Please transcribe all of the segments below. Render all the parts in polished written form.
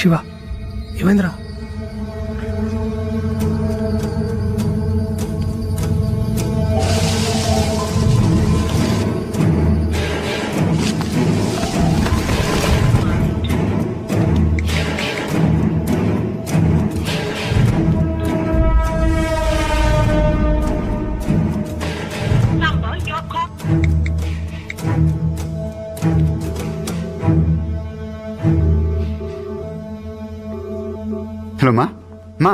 శివ ఏమైందిరా? హలో మా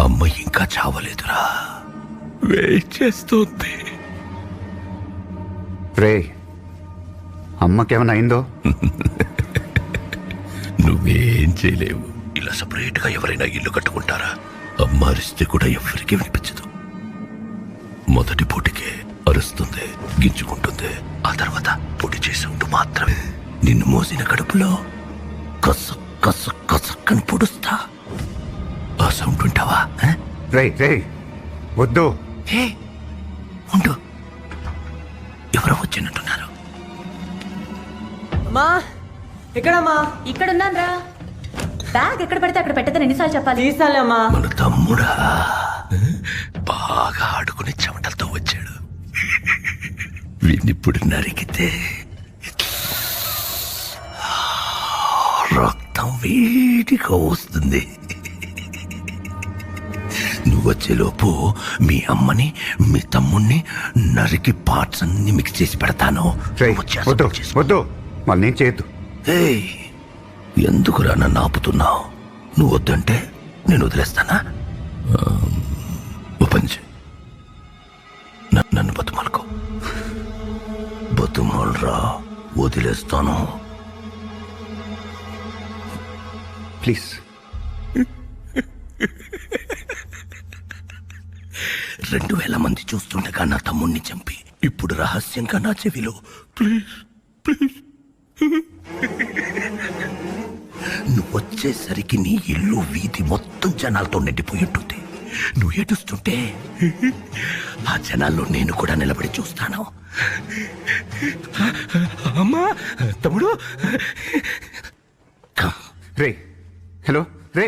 అమ్మ ఇంకా చావలేదురా, వెయిట్ చేస్తుంది. రే, అమ్మకేమైనా అయిందో? నువ్వేం చేయలేవు. ఇలా సపరేట్ గా ఎవరైనా ఇల్లు కట్టుకుంటారా? అమ్మ అరిస్తే కూడా ఎవరికి వినిపించదు. మొదటి పూటికే అరుస్తుంది, గింజుకుంటుంది. ఆ తర్వాత పొడి చేసి ఉంటూ మాత్రమే నిన్ను మోసిన కడుపులో కస కస కసక్కని పొడుస్తా. ఆ సౌండ్ వింటావా? రే వద్దు. హే ఉండు, ఎవరో వచ్చినట్టున్నారు. అమ్మా ఎక్కడమ్మా? ఇక్కడున్నాన్రా. బ్యాగ్ ఎక్కడ పడితే అక్కడ పెట్టదని ఎన్నిసార్లు చెప్పాలి? తీసాలేమ్మా. మన తమ్ముడా బాగా ఆడుకునే చెమటలతో వచ్చాడు. వీడినిప్పుడు నరికితే రక్తం వేడిగా వస్తుంది. నువ్వు వచ్చేలోపు మీ అమ్మని మీ తమ్ముణ్ణి నరికి పార్ట్స్ అన్ని మిక్స్ చేసి పెడతాను. రే వచ్చేస్తా, వద్దు చేసుకో. వద్దు, మళ్ళీ నేను చేయొద్దు. ఏయ్, ఎందుకురా నన్ను ఆపుతున్నావు? నువ్వు వద్దంటే నేను వదిలేస్తానా? ఓపెన్ చేయి. నన్ను బతుమాలుకో. బతుమాలరా, వదిలేస్తాను. ప్లీజ్. 2000 మంది చూస్తుండగా నా తమ్ముణ్ణి చంపి ఇప్పుడు రహస్యంగా నా చెవిలో ప్లీజ్ ప్లీజ్. నువ్వు వచ్చేసరికి నీ ఇల్లు వీధి మొత్తం జనాలతో నిండిపోయి ఉంటుంది. నువ్వు ఏడుస్తుంటే ఆ జనాల్లో నేను కూడా నిలబడి చూస్తాను. అమ్మా, తమ్ముడు. రే హలో రే